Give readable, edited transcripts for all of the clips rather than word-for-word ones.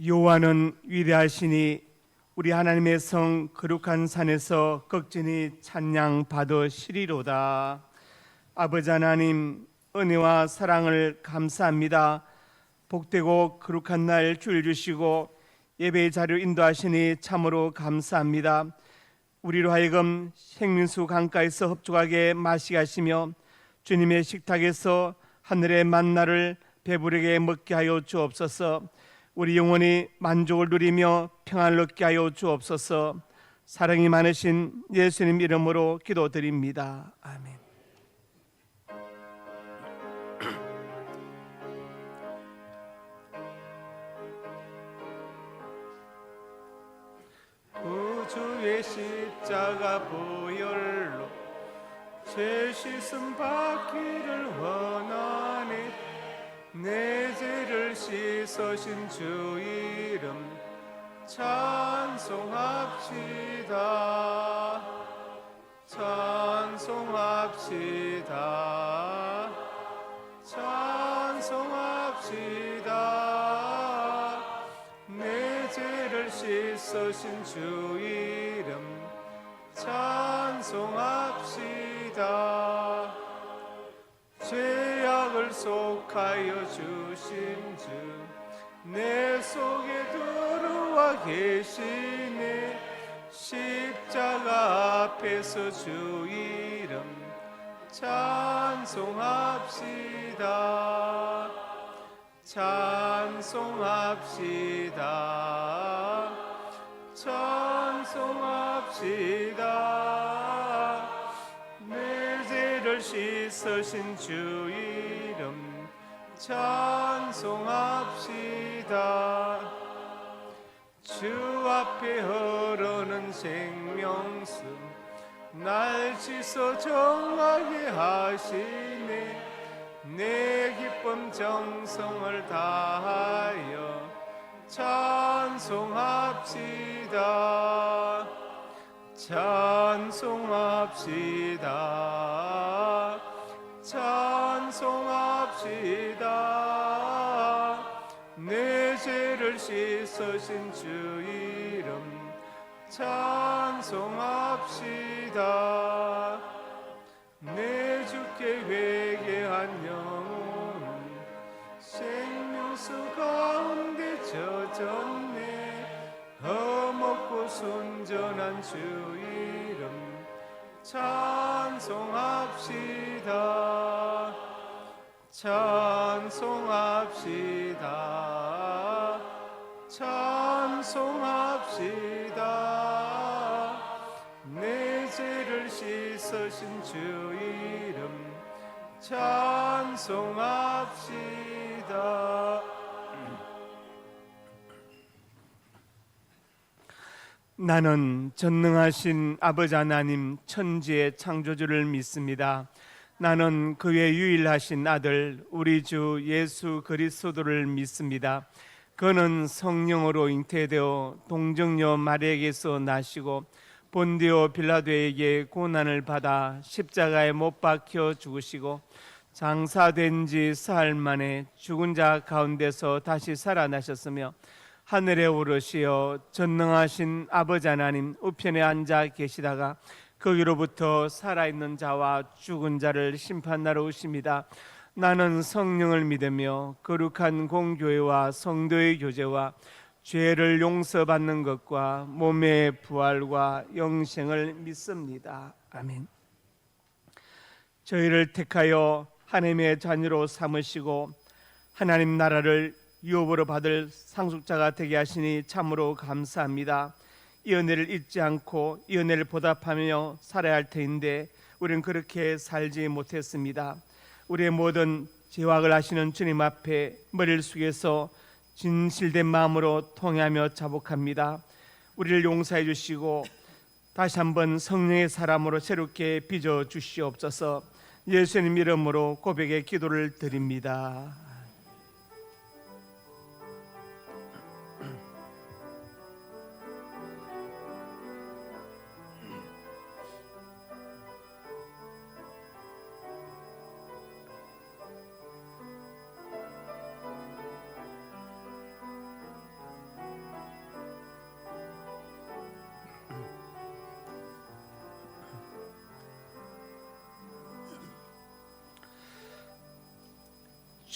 여호와는 위대하시니 우리 하나님의 성 거룩한 산에서 극진히 찬양 받으시리로다. 아버지 하나님, 은혜와 사랑을 감사합니다. 복되고 거룩한 날 주일 주시고 예배의 자리로 인도하시니 참으로 감사합니다. 우리로 하여금 생민수 강가에서 흡족하게 마시게 하시며 주님의 식탁에서 하늘의 만나를 배부르게 먹게 하여 주옵소서. 우리 영혼이 만족을 누리며 평안을 얻게 하여 주옵소서. 사랑이 많으신 예수님 이름으로 기도드립니다. 아멘. 구주의 십자가 보혈로 죄 씻음 받기를 원하네. 내 죄를 씻으신 주 이름 찬송합시다. 찬송합시다. 찬송합시다. 내 죄를 씻으신 주 이름 찬송합시다. 죄악을 속하여 주신 주 내 속에 들어와 계시네. 십자가 앞에서 주 이름 찬송합시다. 찬송합시다. 찬송합시다. 내 죄를 씻으신 주 이름 찬송합시다. 주 앞에 흐르는 생명수 날 씻어 정하게 하시네. 내 기쁨 정성을 다하여 찬송합시다. 찬송합시다. 찬송합시다. 내 죄를 씻으신 주 이름 찬송합시다. 내 주께 회개한 영혼 생명수 가운데 젖었네. 험없고 순전한 주 이름 찬송합시다. 찬송합시다. 찬송합시다. 내 죄를 씻으신 주 이름 찬송합시다. 나는 전능하신 아버지 하나님 천지의 창조주를 믿습니다. 나는 그의 유일하신 아들 우리 주 예수 그리스도를 믿습니다. 그는 성령으로 잉태되어 동정녀 마리아에게서 나시고 본디오 빌라도에게 고난을 받아 십자가에 못 박혀 죽으시고 장사된 지 사흘 만에 죽은 자 가운데서 다시 살아나셨으며 하늘에 오르시어 전능하신 아버지 하나님 우편에 앉아 계시다가 거기로부터 살아있는 자와 죽은 자를 심판하러 오십니다. 나는 성령을 믿으며 거룩한 공교회와 성도의 교제와 죄를 용서받는 것과 몸의 부활과 영생을 믿습니다. 아멘. 저희를 택하여 하나님의 자녀로 삼으시고 하나님 나라를 유업으로 받을 상속자가 되게 하시니 참으로 감사합니다. 이 은혜를 잊지 않고 이 은혜를 보답하며 살아야 할 터인데 우리는 그렇게 살지 못했습니다. 우리의 모든 죄악을 아시는 주님 앞에 머리를 숙여서 진실된 마음으로 통회하며 자복합니다. 우리를 용서해 주시고 다시 한번 성령의 사람으로 새롭게 빚어 주시옵소서. 예수님 이름으로 고백의 기도를 드립니다.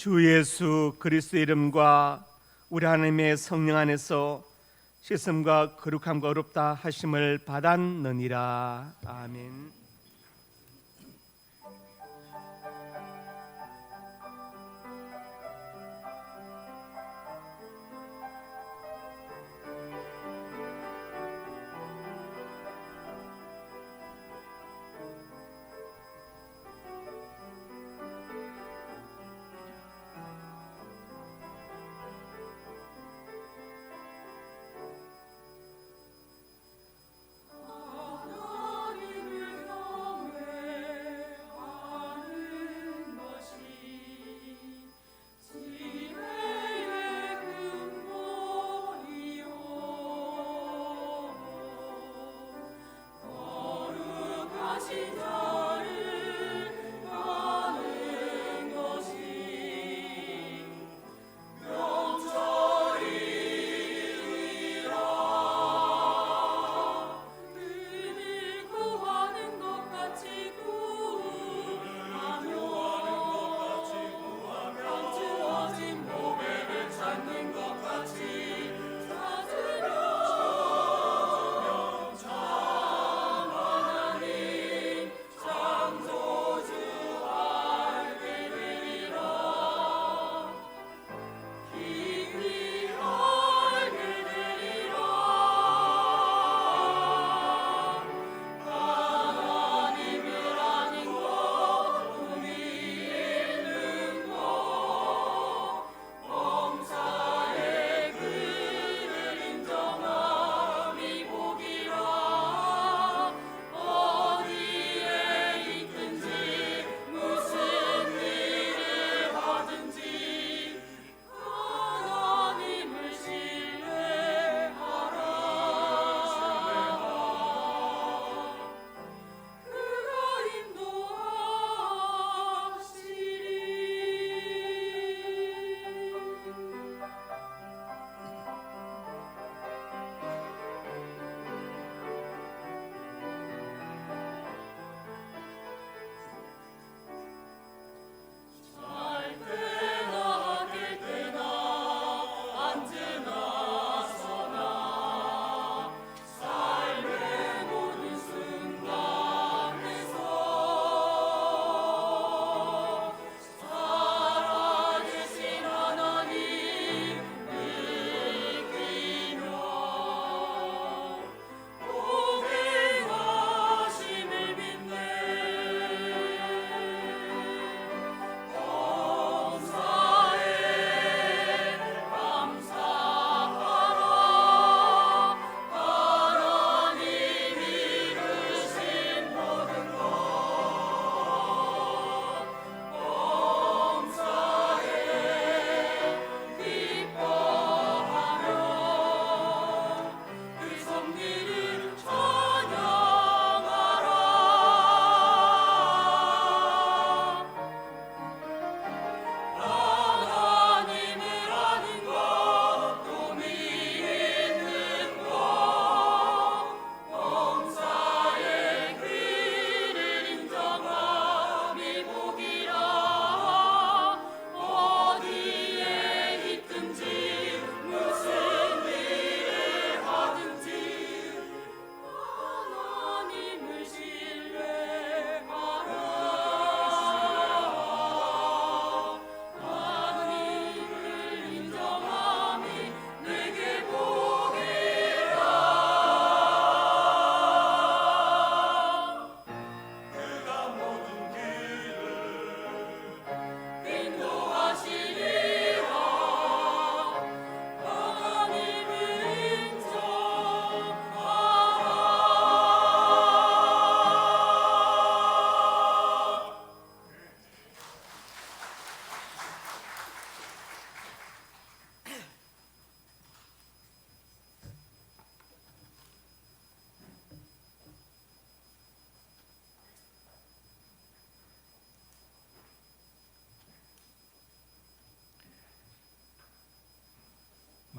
주 예수 그리스도 이름과 우리 하나님의 성령 안에서 씻음과 거룩함과 어렵다 하심을 받았느니라. 아멘.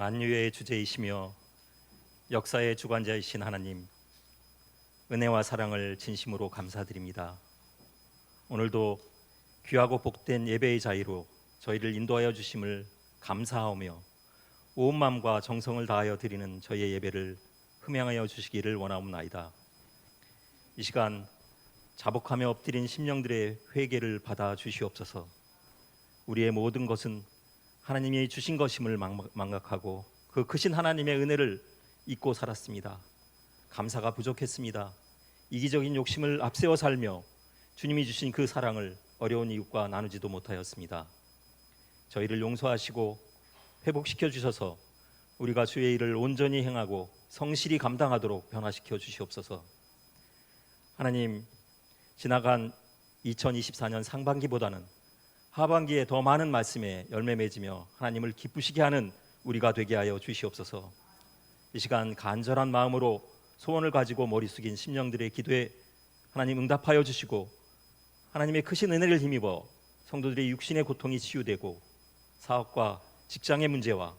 만유의 주제이시며 역사의 주관자이신 하나님, 은혜와 사랑을 진심으로 감사드립니다. 오늘도 귀하고 복된 예배의 자리로 저희를 인도하여 주심을 감사하며 온 마음과 정성을 다하여 드리는 저희의 예배를 흠양하여 주시기를 원하옵나이다. 이 시간 자복하며 엎드린 심령들의 회개를 받아 주시옵소서. 우리의 모든 것은 하나님이 주신 것임을 망각하고 그 크신 하나님의 은혜를 잊고 살았습니다. 감사가 부족했습니다. 이기적인 욕심을 앞세워 살며 주님이 주신 그 사랑을 어려운 이웃과 나누지도 못하였습니다. 저희를 용서하시고 회복시켜 주셔서 우리가 주의 일을 온전히 행하고 성실히 감당하도록 변화시켜 주시옵소서. 하나님, 지나간 2024년 상반기보다는 하반기에 더 많은 말씀에 열매 맺으며 하나님을 기쁘시게 하는 우리가 되게 하여 주시옵소서. 이 시간 간절한 마음으로 소원을 가지고 머리 숙인 심령들의 기도에 하나님 응답하여 주시고 하나님의 크신 은혜를 힘입어 성도들의 육신의 고통이 치유되고 사업과 직장의 문제와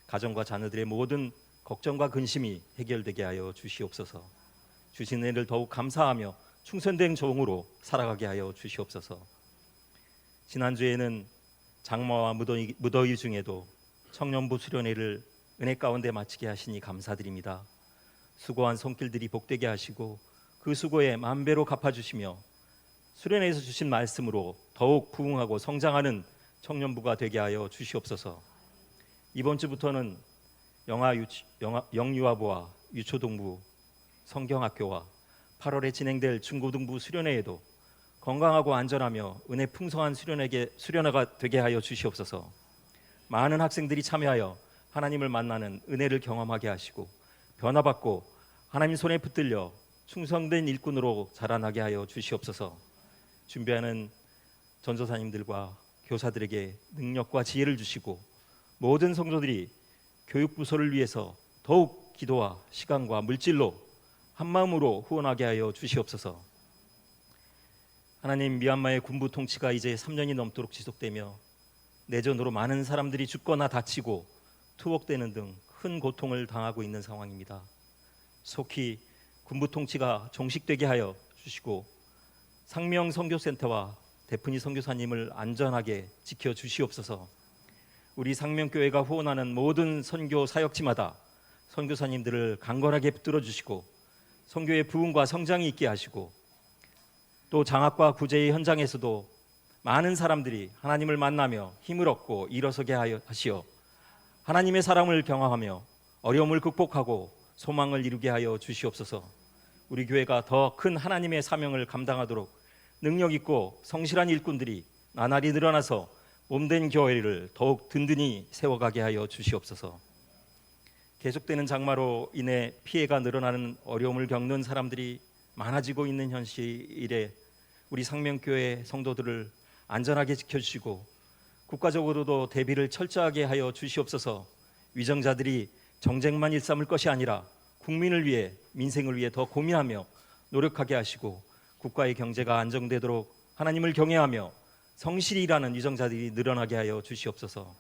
가정과 자녀들의 모든 걱정과 근심이 해결되게 하여 주시옵소서. 주신 은혜를 더욱 감사하며 충성된 종으로 살아가게 하여 주시옵소서. 지난주에는 장마와 무더위 중에도 청년부 수련회를 은혜 가운데 마치게 하시니 감사드립니다. 수고한 손길들이 복되게 하시고 그 수고에 만배로 갚아주시며 수련회에서 주신 말씀으로 더욱 부흥하고 성장하는 청년부가 되게 하여 주시옵소서. 이번 주부터는 영유아부와 유초등부 성경학교와 8월에 진행될 중고등부 수련회에도 건강하고 안전하며 은혜 풍성한 수련회가 되게 하여 주시옵소서. 많은 학생들이 참여하여 하나님을 만나는 은혜를 경험하게 하시고 변화받고 하나님 손에 붙들려 충성된 일꾼으로 자라나게 하여 주시옵소서. 준비하는 전도사님들과 교사들에게 능력과 지혜를 주시고 모든 성도들이 교육부서를 위해서 더욱 기도와 시간과 물질로 한마음으로 후원하게 하여 주시옵소서. 하나님, 미얀마의 군부 통치가 이제 3년이 넘도록 지속되며 내전으로 많은 사람들이 죽거나 다치고 투옥되는 등 큰 고통을 당하고 있는 상황입니다. 속히 군부 통치가 종식되게 하여 주시고 상명 선교센터와 데프니 선교사님을 안전하게 지켜 주시옵소서. 우리 상명교회가 후원하는 모든 선교 사역지마다 선교사님들을 강건하게 붙들어 주시고 선교의 부흥과 성장이 있게 하시고 또 장학과 구제의 현장에서도 많은 사람들이 하나님을 만나며 힘을 얻고 일어서게 하시어 하나님의 사랑을 경험하며 어려움을 극복하고 소망을 이루게 하여 주시옵소서. 우리 교회가 더 큰 하나님의 사명을 감당하도록 능력 있고 성실한 일꾼들이 나날이 늘어나서 몸된 교회를 더욱 든든히 세워가게 하여 주시옵소서. 계속되는 장마로 인해 피해가 늘어나는 어려움을 겪는 사람들이 많아지고 있는 현실에 우리 상명교회 성도들을 안전하게 지켜주시고 국가적으로도 대비를 철저하게 하여 주시옵소서. 위정자들이 정쟁만 일삼을 것이 아니라 국민을 위해 민생을 위해 더 고민하며 노력하게 하시고 국가의 경제가 안정되도록 하나님을 경외하며 성실히 일하는 위정자들이 늘어나게 하여 주시옵소서.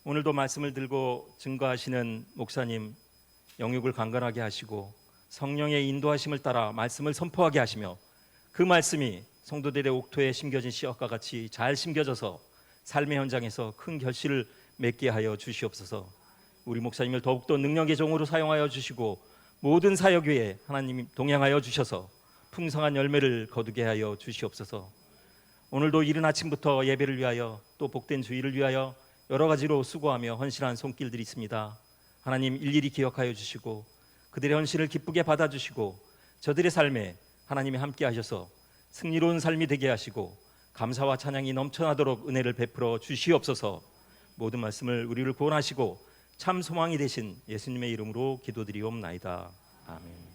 오늘도 말씀을 들고 증거하시는 목사님 영육을 강건하게 하시고 성령의 인도하심을 따라 말씀을 선포하게 하시며 그 말씀이 성도들의 옥토에 심겨진 씨앗과 같이 잘 심겨져서 삶의 현장에서 큰 결실을 맺게 하여 주시옵소서. 우리 목사님을 더욱더 능력의 종으로 사용하여 주시고 모든 사역 위에 하나님 동행하여 주셔서 풍성한 열매를 거두게 하여 주시옵소서. 오늘도 이른 아침부터 예배를 위하여 또 복된 주일을 위하여 여러 가지로 수고하며 헌신한 손길들이 있습니다. 하나님 일일이 기억하여 주시고 그들의 헌신을 기쁘게 받아주시고 저들의 삶에 하나님이 함께 하셔서 승리로운 삶이 되게 하시고 감사와 찬양이 넘쳐나도록 은혜를 베풀어 주시옵소서. 모든 말씀을 우리를 구원하시고 참 소망이 되신 예수님의 이름으로 기도드리옵나이다. 아멘.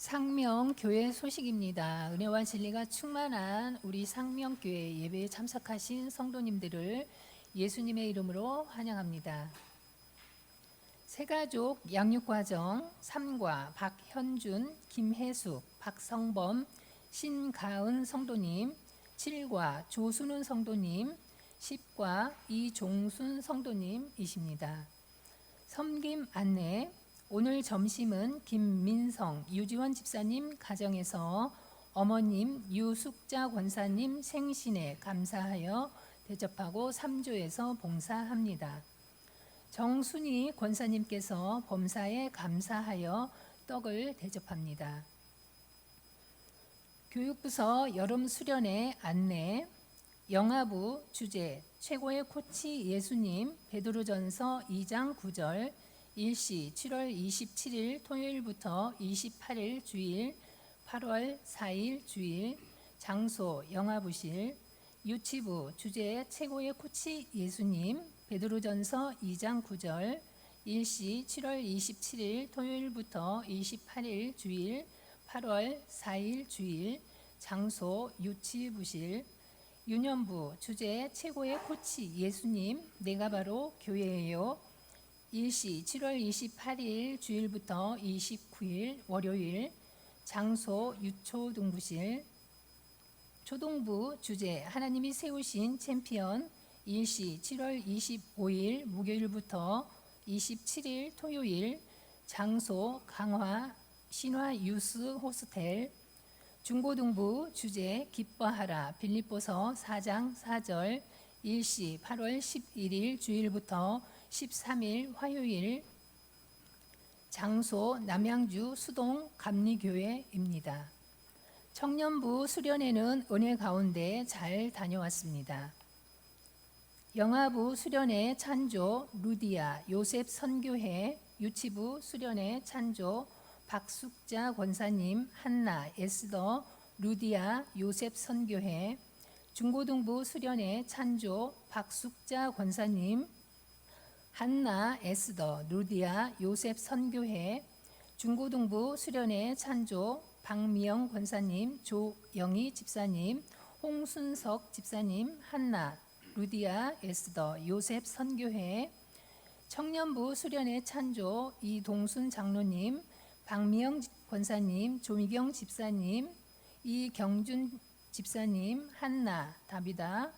상명교회 소식입니다. 은혜와 진리가 충만한 우리 상명교회 예배에 참석하신 성도님들을 예수님의 이름으로 환영합니다. 새가족 양육과정 3과 박현준, 김혜숙, 박성범, 신가은 성도님, 7과 조순은 성도님, 10과 이종순 성도님이십니다. 섬김 안내. 오늘 점심은 김민성, 유지원 집사님 가정에서 어머님 유숙자 권사님 생신에 감사하여 대접하고 3조에서 봉사합니다. 정순희 권사님께서 범사에 감사하여 떡을 대접합니다. 교육부서 여름 수련회 안내. 영아부 주제 최고의 코치 예수님 베드로전서 2장 9절 일시 7월 27일 토요일부터 28일 주일 8월 4일 주일 장소 영아부실 유치부 주제 최고의 코치 예수님 베드로전서 2장 9절 일시 7월 27일 토요일부터 28일 주일 8월 4일 주일 장소 유치부실 유년부 주제 최고의 코치 예수님 내가 바로 교회예요. 일시 7월 28일 주일부터 29일 월요일 장소 유초등부실 초등부 주제 하나님이 세우신 챔피언 일시 7월 25일 목요일부터 27일 토요일 장소 강화 신화 유스 호스텔 중고등부 주제 기뻐하라 빌립보서 4장 4절 일시 8월 11일 주일부터 13일 화요일 장소 남양주 수동 감리교회입니다. 청년부 수련회는 은혜 가운데 잘 다녀왔습니다. 영아부 수련회 찬조 루디아 요셉 선교회 유치부 수련회 찬조 박숙자 권사님 한나 에스더 루디아 요셉 선교회 중고등부 수련회 찬조 박숙자 권사님 한나 에스더 루디아 요셉 선교회 중고등부 수련회 찬조 박미영 권사님 조영희 집사님 홍순석 집사님 한나 루디아 에스더 요셉 선교회 청년부 수련회 찬조 이동순 장로님 박미영 권사님 조미경 집사님 이경준 집사님 한나 다비다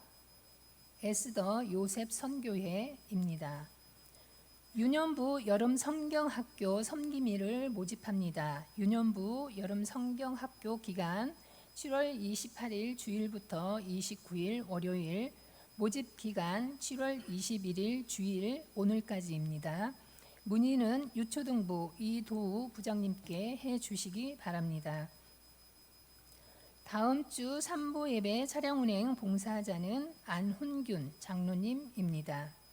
에스더 요셉 선교회입니다. 유년부 여름 성경학교 섬김이를 모집합니다. 유년부 여름 성경학교 기간 7월 28일 주일부터 29일 월요일 모집 기간 7월 21일 주일 오늘까지입니다. 문의는 유초등부 이도우 부장님께 해주시기 바랍니다. 다음 주 3부 예배 차량 운행 봉사자는 안훈균 장로님입니다.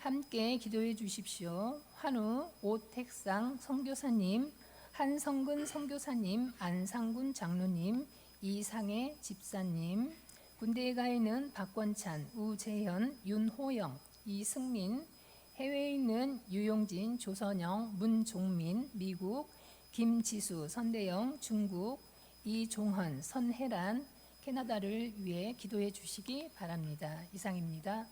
함께 기도해 주십시오. 환우 오택상 선교사님, 한성근 선교사님, 안상군 장로님, 이상해 집사님, 군대에 가 있는 박권찬, 우재현, 윤호영, 이승민, 해외에 있는 유용진, 조선영, 문종민, 미국, 김지수, 선대영, 중국, 이종헌, 선혜란, 캐나다를 위해 기도해 주시기 바랍니다. 이상입니다.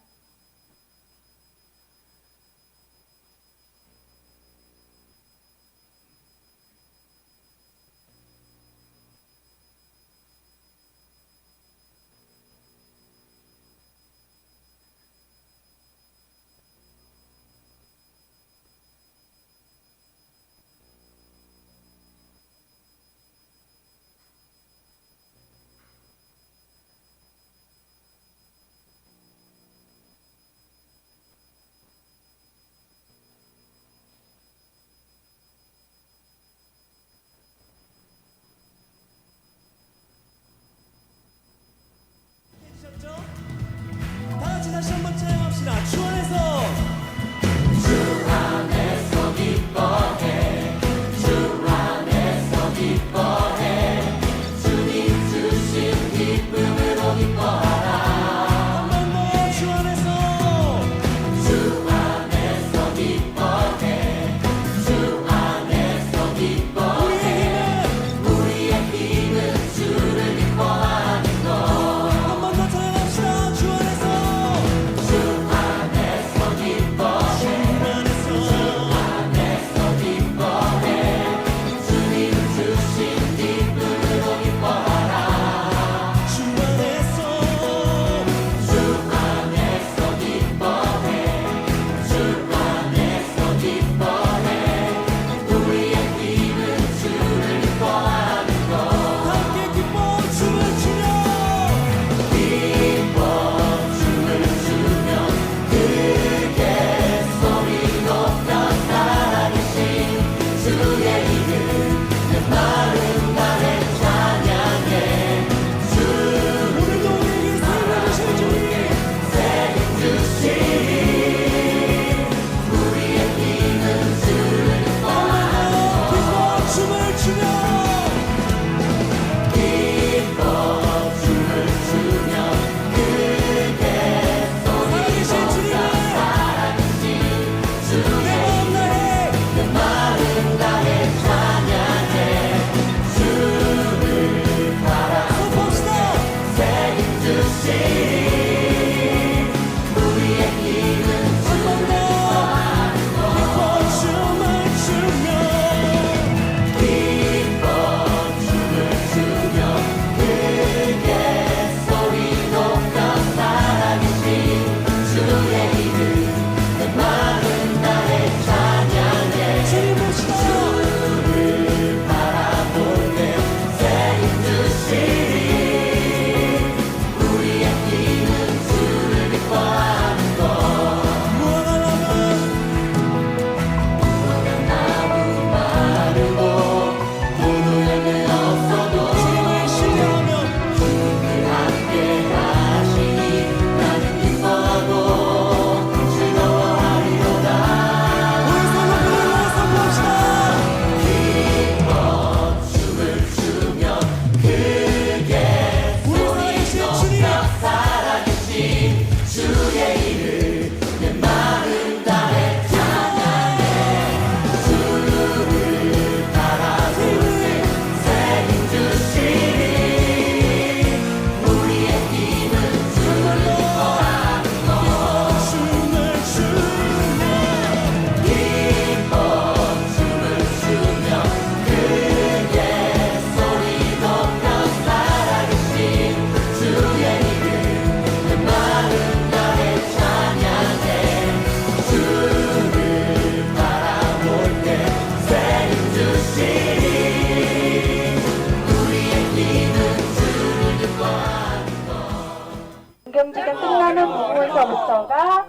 경기가 끝나는 부분서부터가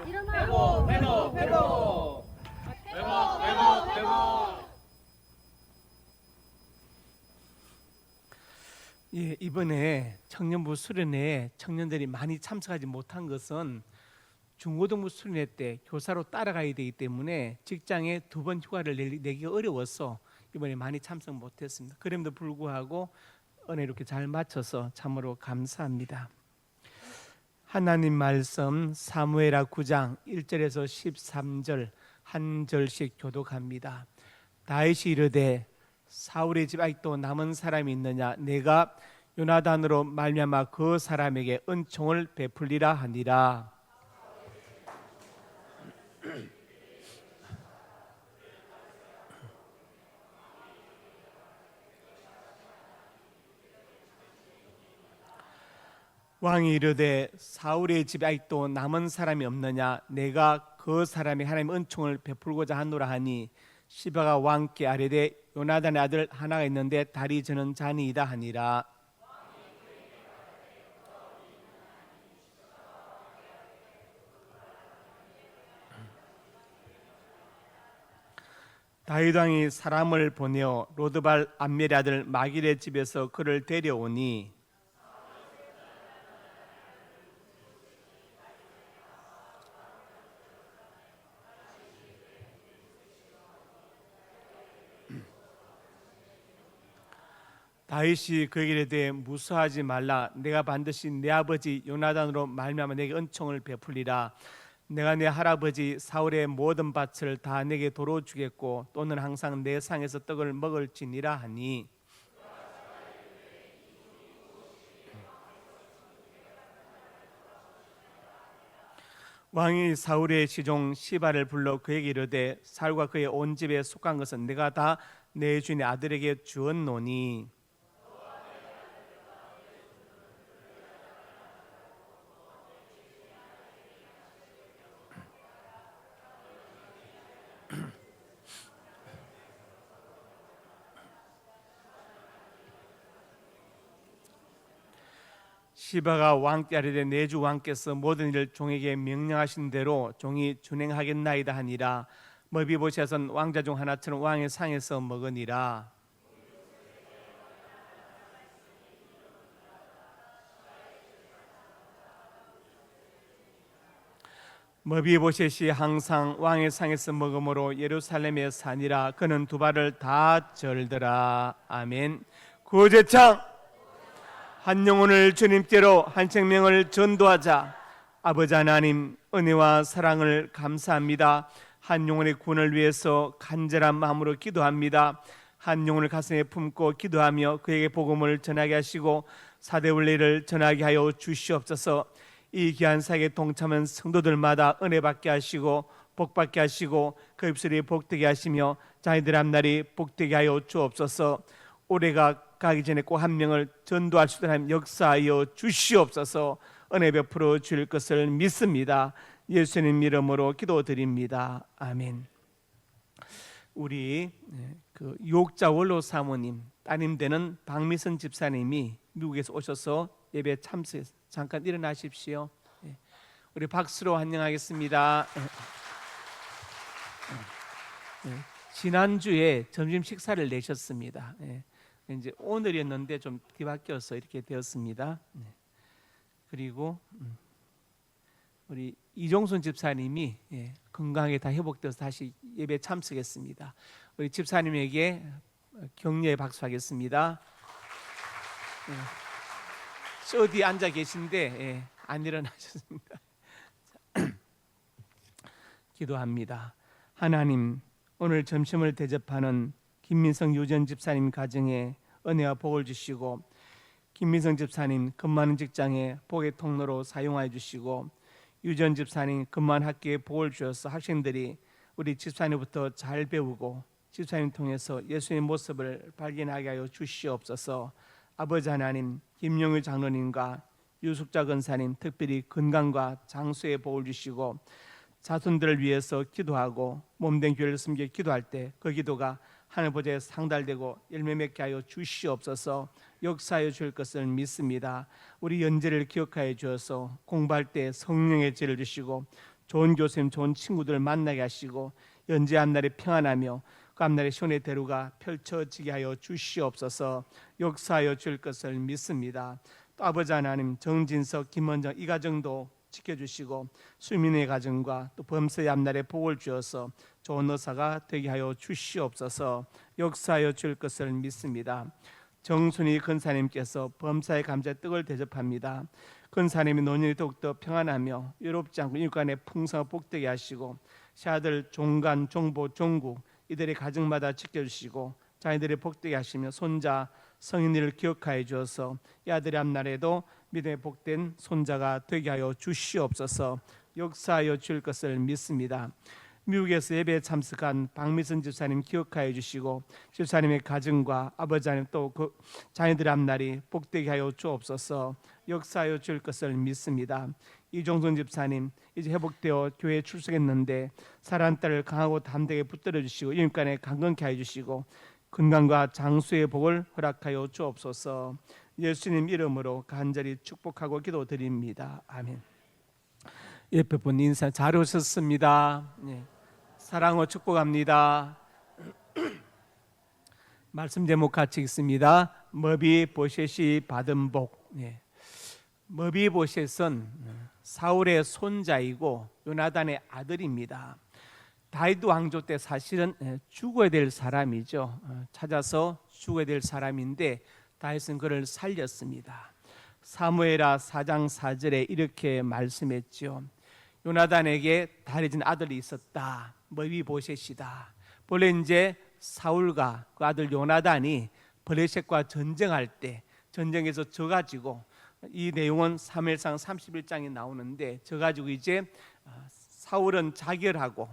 예, 이번에 청년부 수련회에 청년들이 많이 참석하지 못한 것은 중고등부 수련회 때 교사로 따라가야 되기 때문에 직장에 2번 휴가를 내기가 어려워서 이번에 많이 참석 못했습니다. 그럼에도 불구하고 은혜롭게 잘 마쳐서 참으로 감사합니다. 하나님 말씀 사무엘하 9장 1절에서 13절 한 절씩 교독합니다. 다윗이 이르되 사울의 집 아직도 남은 사람이 있느냐? 내가 요나단으로 말미암아 그 사람에게 은총을 베풀리라 하니라. 왕이 이르되 사울의 집에 아직도 남은 사람이 없느냐? 내가 그 사람의 하나님의 은총을 베풀고자 하노라 하니 시바가 왕께 아뢰되 요나단의 아들 하나가 있는데 다리 저는 잔이이다 하니라. 다윗 왕이 사람을 보내어 로드발 암멜의 아들 마길의 집에서 그를 데려오니 다윗이 그에게 이르되 무수하지 말라. 내가 반드시 내 아버지 요나단으로 말미암아 내게 은총을 베풀리라. 내가 내 할아버지 사울의 모든 밭을 다 내게 도로 주겠고 또는 항상 내 상에서 떡을 먹을지니라 하니 왕이 사울의 시종 시바를 불러 그에게 이르되 사울과 그의 온 집에 속한 것은 내가 다 내 주인의 아들에게 주었노니 시바가 왕께 아뢰되 내 주 왕께서 모든 일을 종에게 명령하신 대로 종이 준행하겠나이다 하니라. 머비보셋은 왕자 중 하나처럼 왕의 상에서 먹으니라. 머비보셋이 항상 왕의 상에서 먹음으로 예루살렘에 사니라. 그는 두 발을 다 절더라. 아멘. 구제창 한 영혼을 주님께로 한 생명을 전도하자. 아버지 하나님 은혜와 사랑을 감사합니다. 한 영혼의 구원을 위해서 간절한 마음으로 기도합니다. 한 영혼을 가슴에 품고 기도하며 그에게 복음을 전하게 하시고 사대원리를 전하게 하여 주시옵소서. 이 귀한 사역에 동참한 성도들마다 은혜 받게 하시고 복 받게 하시고 그 입술이 복되게 하시며 자녀들 앞날이 복되게 하여 주옵소서. 올해가 가기 전에 꼭 한 명을 전도할 수 있는 역사하여 주시옵소서. 은혜 베풀어 주실 것을 믿습니다. 예수님 이름으로 기도드립니다. 아멘. 우리 그 유혹자 원로 사모님 따님 되는 박미선 집사님이 미국에서 오셔서 예배 참석해 잠깐 일어나십시오. 우리 박수로 환영하겠습니다. 지난주에 점심 식사를 내셨습니다. 이제 오늘이었는데 좀 뒤바뀌어서 이렇게 되었습니다. 그리고 우리 이종순 집사님이 건강하게 다 회복되어서 다시 예배 참석했습니다. 우리 집사님에게 격려의 박수하겠습니다. 저 뒤에 앉아 계신데 안 일어나셨습니다. 기도합니다. 하나님, 오늘 점심을 대접하는 김민성 유전 집사님 가정에 은혜와 복을 주시고 김민성 집사님 근무하는 직장에 복의 통로로 사용하여 주시고 유전 집사님 근무하는 학교에 복을 주셔서 학생들이 우리 집사님부터 잘 배우고 집사님 통해서 예수님의 모습을 발견하게 하여 주시옵소서. 아버지 하나님, 김용유 장로님과 유숙자 권사님 특별히 건강과 장수의 복을 주시고 자손들을 위해서 기도하고 몸된 교회를 섬겨 기도할 때 그 기도가 하늘 보좌에 상달되고 열매 맺게 하여 주시옵소서. 역사하여 줄 것을 믿습니다. 우리 연재를 기억하여 주어서 공부할 때 성령의 지혜를 주시고 좋은 교수님, 좋은 친구들 만나게 하시고 연재 앞날에 평안하며 그 앞날에 시온의 대로가 펼쳐지게 하여 주시옵소서. 역사하여 줄 것을 믿습니다. 또 아버지 하나님, 정진석, 김원정 이 가정도 지켜주시고 수민의 가정과 또 범서의 앞날에 복을 주어서 좋은 의사가 되게 하여 주시옵소서. 역사하여 줄 것을 믿습니다. 정순희 근사님께서 범사의 감자 떡을 대접합니다. 근사님이 노년이 더욱더 평안하며 외롭지 않고 일간에 풍성하고 복되게 하시고 시아들 종간, 종보, 종국 이들의 가정마다 지켜주시고 자녀들의 복되게 하시며 손자 성인들을 기억하여 주어서 이 아들의 앞날에도 믿음의 복된 손자가 되게 하여 주시옵소서. 역사하여 줄 것을 믿습니다. 미국에서 예배에 참석한 박미선 집사님 기억하여 주시고 집사님의 가정과 아버지 하나님 또 그 자녀들의 앞날이 복되게 하여 주옵소서. 역사하여 줄 것을 믿습니다. 이종선 집사님 이제 회복되어 교회에 출석했는데 사랑하는 딸을 강하고 담대하게 붙들어 주시고 인간에 강건케 하여 주시고 건강과 장수의 복을 허락하여 주옵소서. 예수님 이름으로 간절히 축복하고 기도드립니다. 아멘. 옆에 분 인사 잘 오셨습니다. 네. 사랑으로 축복합니다. 말씀 제목 같이 읽습니다. 머비보셋이 받은 복. 네. 머비보셋은 사울의 손자이고 요나단의 아들입니다. 다윗 왕조 때 사실은 죽어야 될 사람이죠. 찾아서 죽어야 될 사람인데 다윗은 그를 살렸습니다. 사무엘하 4장 4절에 이렇게 말씀했죠. 요나단에게 다리진 아들이 있었다. 머비보셋이다. 본래 이제 사울과 그 아들 요나단이 블레셋과 전쟁할 때 전쟁에서 져가지고 이 내용은 사무엘상 31장에 나오는데 져가지고 이제 사울은 자결하고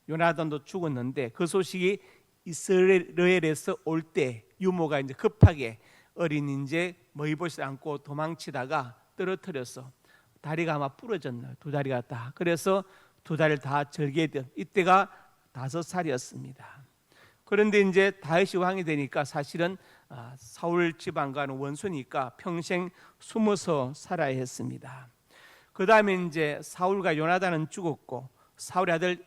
요나단도 죽었는데 그 소식이 이스라엘에서 올 때 유모가 이제 급하게 어린 이제 머비보셋을 안고 도망치다가 떨어뜨려서 다리가 아마 부러졌나요? 두 다리가 다. 그래서 두 다리를 다 절게 된 이때가 5살이었습니다. 그런데 이제 다윗이 왕이 되니까 사실은 사울 집안과는 원수니까 평생 숨어서 살아야 했습니다. 그 다음에 이제 사울과 요나단은 죽었고 사울의 아들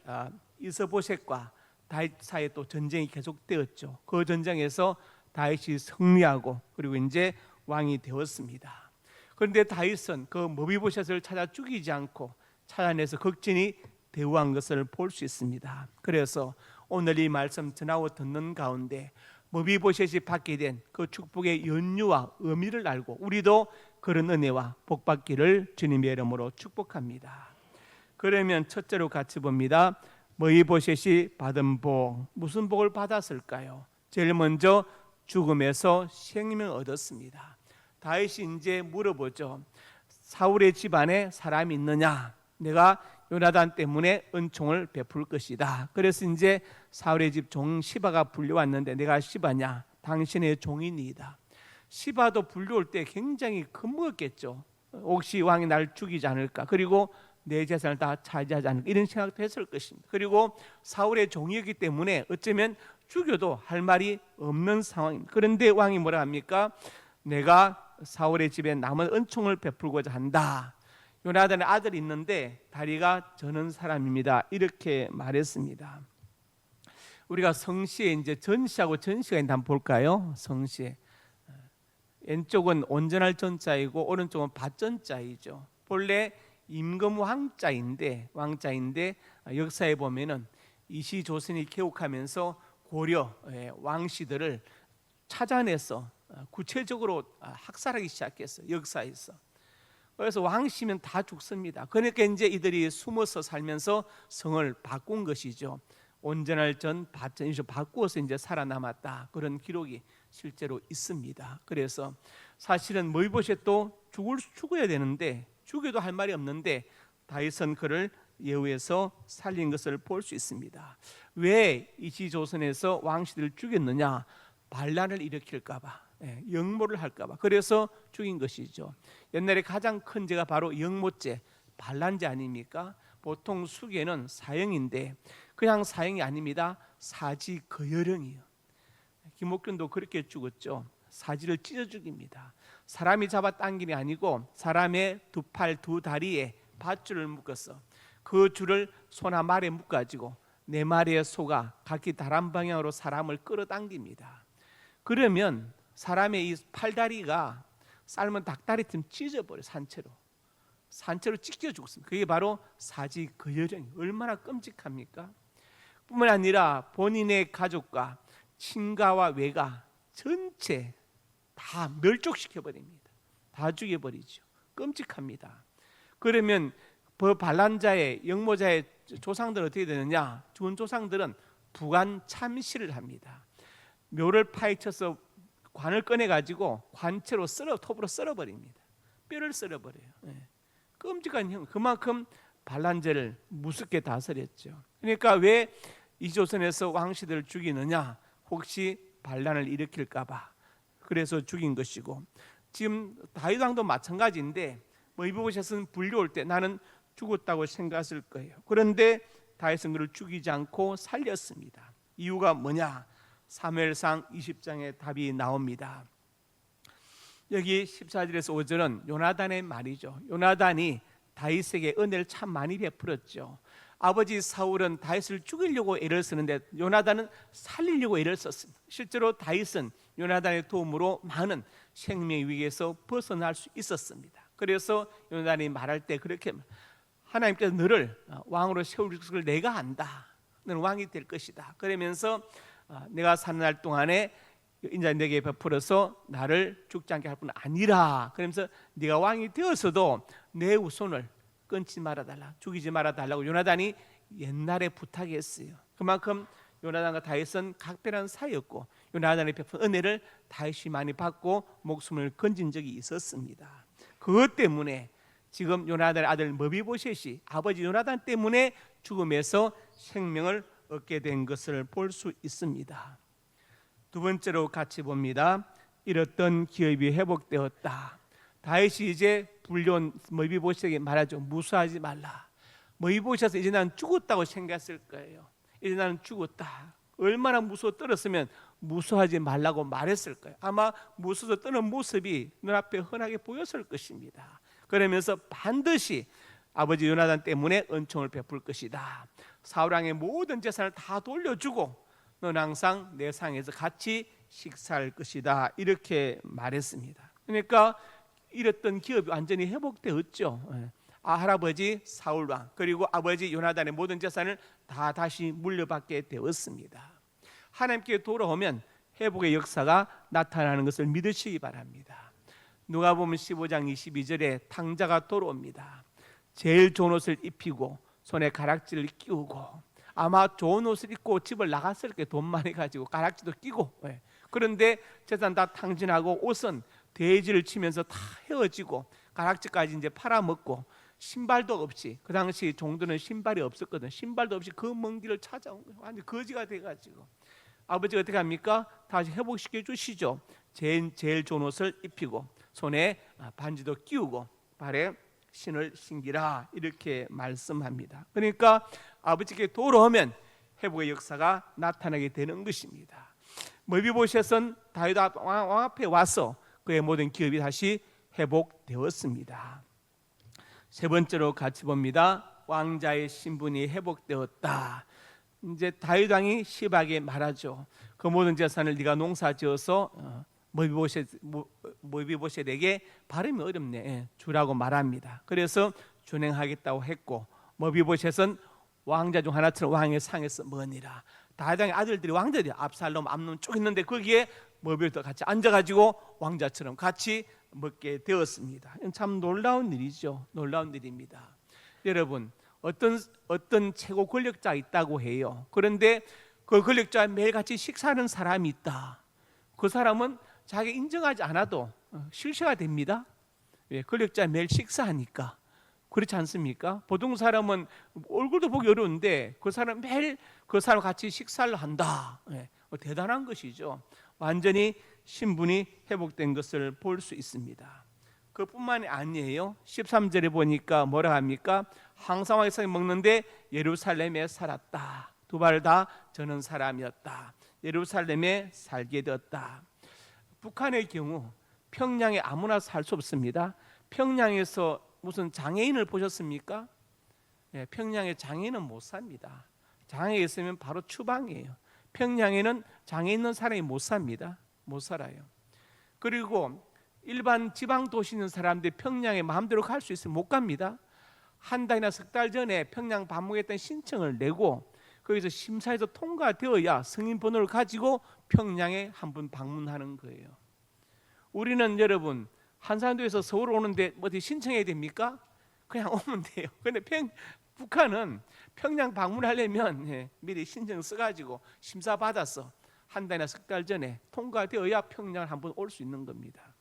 이스보셋과 다윗 사이에 또 전쟁이 계속되었죠. 그 전쟁에서 다윗이 승리하고 그리고 이제 왕이 되었습니다. 그런데 다윗은 그 머비보셋을 찾아 죽이지 않고 찾아내서 극진히 대우한 것을 볼 수 있습니다. 그래서 오늘 이 말씀 전하고 듣는 가운데 머비보셋이 받게 된 그 축복의 연유와 의미를 알고 우리도 그런 은혜와 복 받기를 주님의 이름으로 축복합니다. 그러면 첫째로 같이 봅니다. 머비보셋이 받은 복, 무슨 복을 받았을까요? 제일 먼저 죽음에서 생명을 얻었습니다. 다윗이 이제 물어보죠. 사울의 집안에 사람이 있느냐? 내가 요나단 때문에 은총을 베풀 것이다. 그래서 이제 사울의 집 종 시바가 불려왔는데 내가 시바냐? 당신의 종이니이다. 시바도 불려올 때 굉장히 겁먹었겠죠. 혹시 왕이 날 죽이지 않을까? 그리고 내 재산을 다 차지하지 않을까? 이런 생각도 했을 것입니다. 그리고 사울의 종이었기 때문에 어쩌면 죽여도 할 말이 없는 상황입니다. 그런데 왕이 뭐라 합니까? 내가 사울의 집에 남은 은총을 베풀고자 한다. 요나단의 아들이 있는데 다리가 저는 사람입니다. 이렇게 말했습니다. 우리가 성시에 이제 전시하고 전시가 있는데 한번 볼까요? 성시에 왼쪽은 온전할 전자이고 오른쪽은 밭전자이죠. 본래 임금 왕자인데 역사에 보면은 이시조선이 개국하면서 고려 왕씨들을 찾아내서 구체적으로 학살하기 시작했어요. 역사에서. 그래서 왕씨면 다 죽습니다. 그러니까 이제 이들이 숨어서 살면서 성을 바꾼 것이죠. 온전할 전 밭전 이렇게 바꾸어서 이제 살아남았다. 그런 기록이 실제로 있습니다. 그래서 사실은 머비보셋도 죽어야 되는데 죽여도 할 말이 없는데 다윗은 그를 예후에서 살린 것을 볼 수 있습니다. 왜 이시조선에서 왕씨들을 죽였느냐? 반란을 일으킬까봐, 역모를 할까봐. 그래서 죽인 것이죠. 옛날에 가장 큰 죄가 바로 역모죄, 반란죄 아닙니까? 보통 수계는 사형인데 그냥 사형이 아닙니다. 사지거열형이요. 김옥균도 그렇게 죽었죠. 사지를 찢어 죽입니다. 사람이 잡아 당기는 게 아니고 사람의 두 팔 두 다리에 밧줄을 묶어서 그 줄을 소나 말에 묶어가지고 네 마리의 소가 각기 다른 방향으로 사람을 끌어당깁니다. 그러면 사람의 이 팔다리가 삶은 닭다리처럼 찢어버려. 산채로 찢겨 죽습니다. 그게 바로 사지 그 여정이 얼마나 끔찍합니까? 뿐만 아니라 본인의 가족과 친가와 외가 전체 다 멸족시켜 버립니다. 다 죽여버리죠. 끔찍합니다. 그러면 그 반란자의 영모자의 조상들은 어떻게 되느냐? 죽은 조상들은 부관 참시를 합니다. 묘를 파헤쳐서 관을 꺼내가지고 관채로 톱으로 썰어버립니다. 뼈를 썰어버려요. 끔찍한 형. 그만큼 반란제를 무섭게 다스렸죠. 그러니까 왜 이조선에서 왕씨들을 죽이느냐? 혹시 반란을 일으킬까봐. 그래서 죽인 것이고, 지금 다윗 왕도 마찬가지인데 이보셋은 불려올 때 나는 죽었다고 생각했을 거예요. 그런데 다윗은 그를 죽이지 않고 살렸습니다. 이유가 뭐냐? 사무엘상 20장에 답이 나옵니다. 여기 14절에서 5절은 요나단의 말이죠. 요나단이 다윗에게 은혜를 참 많이 베풀었죠. 아버지 사울은 다윗을 죽이려고 애를 쓰는데 요나단은 살리려고 애를 썼습니다. 실제로 다윗은 요나단의 도움으로 많은 생명의 위기에서 벗어날 수 있었습니다. 그래서 요나단이 말할 때 그렇게 하나님께서 너를 왕으로 세울 것을 내가 안다. 너는 왕이 될 것이다. 그러면서 내가 사는 날 동안에 인자 내게 베풀어서 나를 죽지 않게 할 뿐 아니라, 그러면서 네가 왕이 되어서도 내 후손을 끊지 말아달라, 죽이지 말아달라고 요나단이 옛날에 부탁했어요. 그만큼 요나단과 다윗은 각별한 사이였고 요나단이 베푼 은혜를 다윗이 많이 받고 목숨을 건진 적이 있었습니다. 그것 때문에 지금 요나단의 아들 머비보셋이 아버지 요나단 때문에 죽음에서 생명을 얻게 된 것을 볼 수 있습니다. 두 번째로 같이 봅니다. 잃었던 기업이 회복되었다. 다윗이 이제 불려온 머비보셋에게 말하죠. 무수하지 말라. 머비보셋은 이제 나는 죽었다고 생각했을 거예요. 이제 나는 죽었다. 얼마나 무서워 떨었으면 무수하지 말라고 말했을 거예요. 아마 무서워서 떠는 모습이 눈앞에 흔하게 보였을 것입니다. 그러면서 반드시 아버지 요나단 때문에 은총을 베풀 것이다. 사울왕의 모든 재산을 다 돌려주고 너는 항상 내 상에서 같이 식사할 것이다. 이렇게 말했습니다. 그러니까 잃었던 기업이 완전히 회복되었죠. 할아버지 사울왕 그리고 아버지 요나단의 모든 재산을 다 다시 물려받게 되었습니다. 하나님께 돌아오면 회복의 역사가 나타나는 것을 믿으시기 바랍니다. 누가복음 15장 22절에 탕자가 돌아옵니다. 제일 좋은 옷을 입히고 손에 가락지를 끼우고, 아마 좋은 옷을 입고 집을 나갔을 때 돈 많이 가지고 가락지도 끼고, 그런데 재산 다 탕진하고 옷은 돼지를 치면서 다 헤어지고 가락지까지 이제 팔아먹고 신발도 없이, 그 당시 종들은 신발이 없었거든. 신발도 없이 그 먼 길을 찾아온 거예요. 완전 거지가 돼가지고 아버지가 어떻게 합니까? 다시 회복시켜 주시죠. 제일 좋은 옷을 입히고 손에 반지도 끼우고 발에 신을 신기라, 이렇게 말씀합니다. 그러니까 아버지께 돌아오면 회복의 역사가 나타나게 되는 것입니다. 머비보셋은 다윗 왕 앞에 와서 그의 모든 기업이 다시 회복되었습니다. 세 번째로 같이 봅니다. 왕자의 신분이 회복되었다. 이제 다윗 왕이 시바에게 말하죠. 그 모든 재산을 네가 농사지어서 머비보셋에게 발음이 어렵네 주라고 말합니다. 그래서 준행하겠다고 했고, 머비보셋은 왕자 중 하나처럼 왕의 상에서 머니라. 다윗 왕의 아들들이 왕자들이 압살롬, 암논 쭉 있는데 거기에 머비보셋과 같이 앉아가지고 왕자처럼 같이 먹게 되었습니다. 참 놀라운 일이죠. 놀라운 일입니다. 여러분, 어떤 최고 권력자 있다고 해요. 그런데 그 권력자와 매일같이 식사하는 사람이 있다. 그 사람은 자기 인정하지 않아도 실세가 됩니다. 권력자 매일 식사하니까. 그렇지 않습니까? 보통 사람은 얼굴도 보기 어려운데 그 사람 매일 그 사람 같이 식사를 한다. 대단한 것이죠. 완전히 신분이 회복된 것을 볼 수 있습니다. 그뿐만이 아니에요. 13절에 보니까 뭐라 합니까? 항상 왕이 먹는데 예루살렘에 살았다. 두 발 다 저는 사람이었다. 예루살렘에 살게 되었다. 북한의 경우 평양에 아무나 살 수 없습니다. 평양에서 무슨 장애인을 보셨습니까? 평양에 장애인은 못 삽니다. 장애 있으면 바로 추방이에요. 평양에는 장애 있는 사람이 못 삽니다. 못 살아요. 그리고 일반 지방 도시 있는 사람들이 평양에 마음대로 갈 수 있으면 못 갑니다. 한 달이나 석 달 전에 평양 방문했던 신청을 내고 거기서 심사에서 통과되어야 승인 번호를 가지고 평양에 한 번 방문하는 거예요. 우리는 여러분 한산도에서 서울 오는데 어디 신청해야 됩니까? 그냥 오면 돼요. 근데 북한은 평양 방문하려면 미리 신청 써가지고 심사 받아서 한 달이나 석 달 전에 통과되어야 평양을 한번 올 수 있는 겁니다.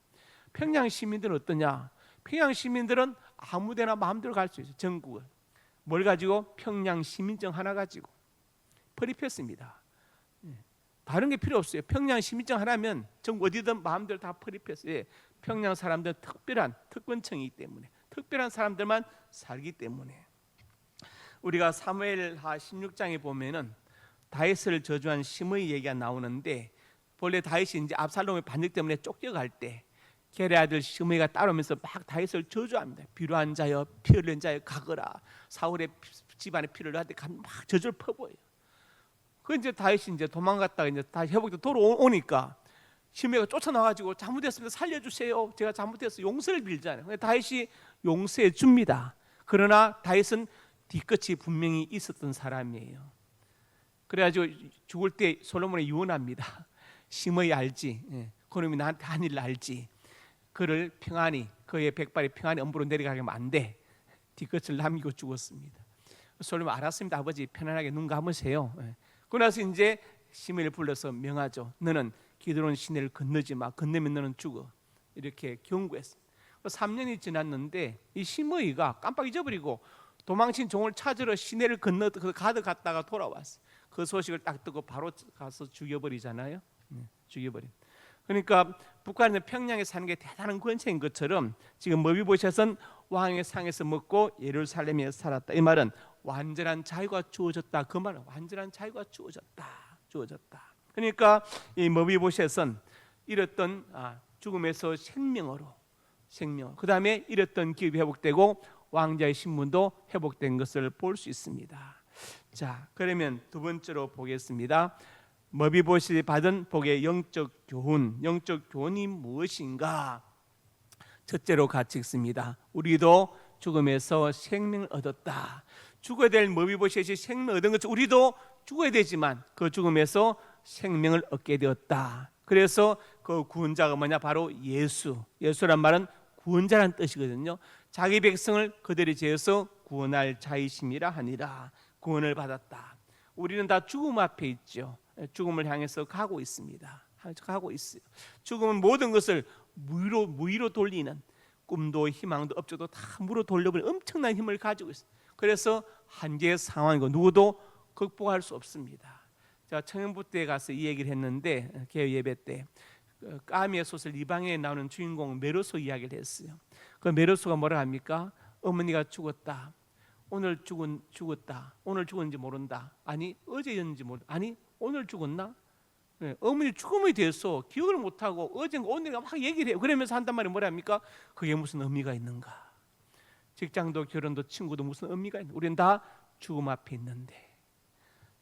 평양 시민들은 어떠냐? 평양 시민들은 아무데나 마음대로 갈 수 있어요. 전국을. 뭘 가지고? 평양 시민증 하나 가지고 퍼립했습니다. 다른 게 필요 없어요. 평양 시민증 하나면 전국 어디든 마음대로 다 퍼립했어요. 평양 사람들은 특별한 특권층이기 때문에, 특별한 사람들만 살기 때문에. 우리가 사무엘하 16장에 보면은 다윗을 저주한 시므이 얘기가 나오는데, 본래 다윗이 이제 압살롬의 반역 때문에 쫓겨갈 때 게레 아들 시므이가 따라오면서 막 다윗을 저주합니다. 비루한 자여, 피 흘린 자여 가거라. 사울의 집안에 피를 흘릴 때 막 저주를 퍼부어요. 그 이제 다윗이 이제 도망갔다가 이제 다시 회복돼 돌아오니까 시므이가 쫓아나가지고 잘못했습니다. 살려주세요. 제가 잘못해서 용서를 빌잖아요. 다윗이 용서해 줍니다. 그러나 다윗은 뒤끝이 분명히 있었던 사람이에요. 그래가지고 죽을 때 솔로몬이 유언합니다. 시므이 알지? 그놈이 나한테 한 일 알지? 그를 평안히, 그의 백발이 평안히 엄부로 내려가게 하면 안 돼. 뒤끝을 남기고 죽었습니다. 솔로몬 알았습니다. 아버지 편안하게 눈 감으세요. 그러고 나서 이제 시므이를 불러서 명하죠. 너는 기드론 시내를 건너지 마. 건너면 너는 죽어. 이렇게 경고했습니다. 3년이 지났는데 이 시므이가 깜빡 잊어버리고 도망친 종을 찾으러 시내를 건너 가득 갔다가 돌아왔어요. 그 소식을 딱 듣고 바로 가서 죽여버리잖아요. 죽여버린. 그러니까 북한은 평양에 사는 게 대단한 권세인 것처럼 지금 머비보셋은 왕의 상에서 먹고 예루살렘에 살았다. 이 말은 완전한 자유가 주어졌다. 그 말은 완전한 자유가 주어졌다. 그러니까 이 머비보셋은 잃었던 죽음에서 생명으로 그 다음에 잃었던 기업이 회복되고 왕자의 신분도 회복된 것을 볼 수 있습니다. 자, 그러면 두 번째로 보겠습니다. 머비보셋이 받은 복의 영적 교훈이 무엇인가? 첫째로 같이 읽습니다. 우리도 죽음에서 생명을 얻었다. 죽어야 될 머비보셋이 생명을 얻은 것처럼 우리도 죽어야 되지만 그 죽음에서 생명을 얻게 되었다. 그래서 그 구원자가 뭐냐? 바로 예수란 말은 구원자란 뜻이거든요. 자기 백성을 그들의 죄에서 구원할 자이심이라 하니라. 구원을 받았다. 우리는 다 죽음 앞에 있죠. 죽음을 향해서 가고 있습니다. 가고 있어요. 죽음은 모든 것을 무위로 돌리는, 꿈도 희망도 업적도 다 무로 돌려버리는 엄청난 힘을 가지고 있어요. 그래서 한계의 상황이고 누구도 극복할 수 없습니다. 제가 청년부대에 가서 이 얘기를 했는데, 개회 예배 때 까미의 소설 이방인에 나오는 주인공 메르소 이야기를 했어요. 그 메르소가 뭐라 합니까? 어머니가 죽었다. 오늘 죽었다. 오늘 죽었는지 모른다. 아니 어제였는지 모른다. 아니 오늘 죽었나? 어머니 죽음에 대해서 기억을 못하고 어젠가 오늘가 막 얘기를 해요. 그러면서 한단 말이 뭐라 합니까? 그게 무슨 의미가 있는가? 직장도 결혼도 친구도 무슨 의미가 있는가? 우리는 다 죽음 앞에 있는데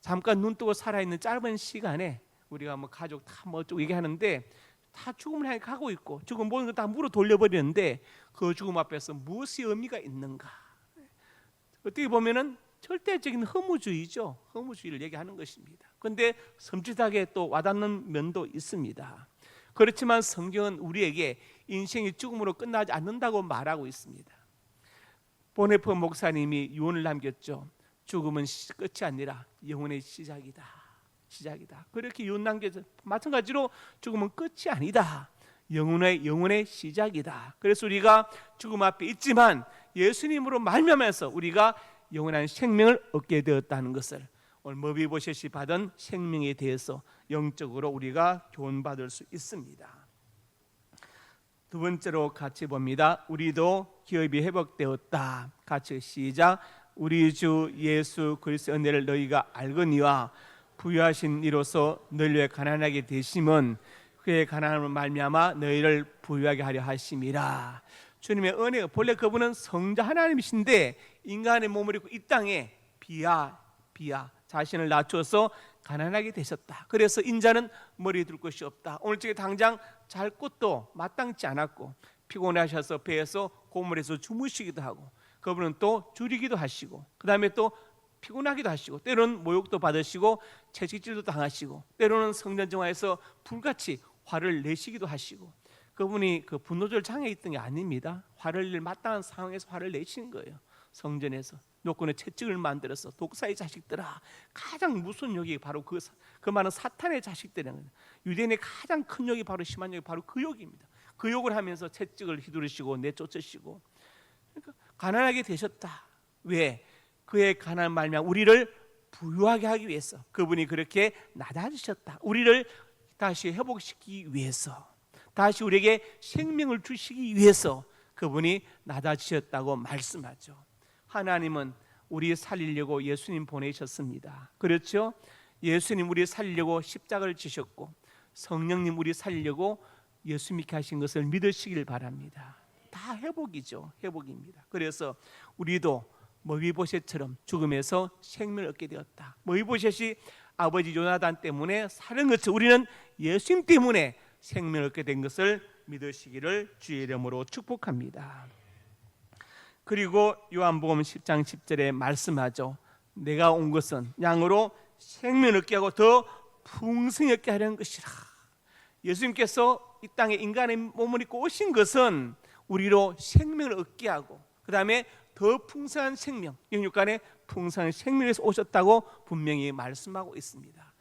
잠깐 눈 뜨고 살아있는 짧은 시간에 우리가 뭐 가족 다 뭐 어쩌고 얘기하는데 다 죽음을 향해 가고 있고 죽음 모든 걸 다 무로 돌려버리는데 그 죽음 앞에서 무엇이 의미가 있는가? 어떻게 보면은 절대적인 허무주의죠. 허무주의를 얘기하는 것입니다. 그런데 섬찟하게 또 와닿는 면도 있습니다. 그렇지만 성경은 우리에게 인생이 죽음으로 끝나지 않는다고 말하고 있습니다. 보네프 목사님이 유언을 남겼죠. 죽음은 끝이 아니라 영혼의 시작이다. 그렇게 유언 남겼죠. 마찬가지로 죽음은 끝이 아니다. 영혼의 시작이다. 그래서 우리가 죽음 앞에 있지만 예수님으로 말미암아서 우리가 영원한 생명을 얻게 되었다는 것을 오늘 머비보셋이 받은 생명에 대해서 영적으로 우리가 교훈받을 수 있습니다. 두 번째로 같이 봅니다. 우리도 기업이 회복되었다. 같이 시작. 우리 주 예수 그리스도의 은혜를 너희가 알거니와 부유하신 이로써 너희를 가난하게 되심은 그의 가난함을 말미암아 너희를 부유하게 하려 하심이라. 주님의 은혜가 본래 그분은 성자 하나님이신데 인간의 몸을 입고 이 땅에 비아 자신을 낮춰서 가난하게 되셨다. 그래서 인자는 머리에 둘 것이 없다. 오늘 저기 당장 잘 곳도 마땅치 않았고 피곤하셔서 배에서 고물에서 주무시기도 하고 그분은 또 줄이기도 하시고 그 다음에 또 피곤하기도 하시고 때로는 모욕도 받으시고 채찍질도 당하시고 때로는 성전정화에서 불같이 화를 내시기도 하시고 그분이 그 분노조절 장애에 있던 게 아닙니다. 화를 낼 마땅한 상황에서 화를 내신 거예요. 성전에서 노건의 채찍을 만들어서 독사의 자식들아, 가장 무서운 욕이 바로 그 많은 사탄의 자식들이라는 거예요. 유대인의 가장 큰 욕이 바로 심한 욕이 바로 그 욕입니다. 그 욕을 하면서 채찍을 휘두르시고 내쫓으시고 그러니까 가난하게 되셨다. 왜? 그의 가난한 말미암아 우리를 부유하게 하기 위해서 그분이 그렇게 낮아지셨다. 우리를 다시 회복시키기 위해서 다시 우리에게 생명을 주시기 위해서 그분이 낮아지셨다고 말씀하죠. 하나님은 우리 살리려고 예수님 보내셨습니다. 그렇죠? 예수님 우리 살리려고 십자가를 지셨고 성령님 우리 살리려고 예수 믿게 하신 것을 믿으시길 바랍니다. 다 회복이죠. 회복입니다. 그래서 우리도 머위보셋처럼 죽음에서 생명을 얻게 되었다. 머위보셋이 아버지 요나단 때문에 살은 것처럼 우리는 예수님 때문에 생명을 얻게 된 것을 믿으시기를 주의 이름으로 축복합니다. 그리고 요한복음 10장 10절에 말씀하죠. 내가 온 것은 양으로 생명을 얻게 하고 더 풍성히 얻게 하려는 것이라. 예수님께서 이 땅에 인간의 몸을 입고 오신 것은 우리로 생명을 얻게 하고 그 다음에 더 풍성한 생명, 영육간의 풍성한 생명에서 오셨다고 분명히 말씀하고 있습니다.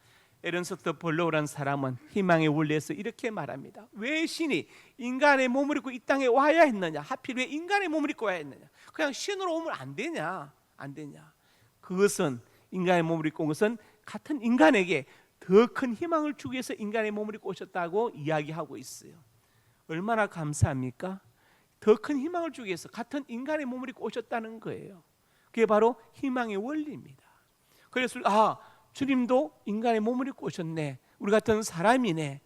에른스트 벌로우라는 사람은 희망의 원리에서 이렇게 말합니다. 왜 신이 인간의 몸을 입고 이 땅에 와야 했느냐? 하필 왜 인간의 몸을 입고 와야 했느냐? 그냥 신으로 오면 안 되냐? 안 되냐? 그것은 인간의 몸을 입고 온 것은 같은 인간에게 더 큰 희망을 주기 위해서 인간의 몸을 입고 오셨다고 이야기하고 있어요. 얼마나 감사합니까? 더 큰 희망을 주기 위해서 같은 인간의 몸을 입고 오셨다는 거예요. 그게 바로 희망의 원리입니다. 그래서 주님도 인간의 몸을 입고 오셨네. 우리 같은 사람이네.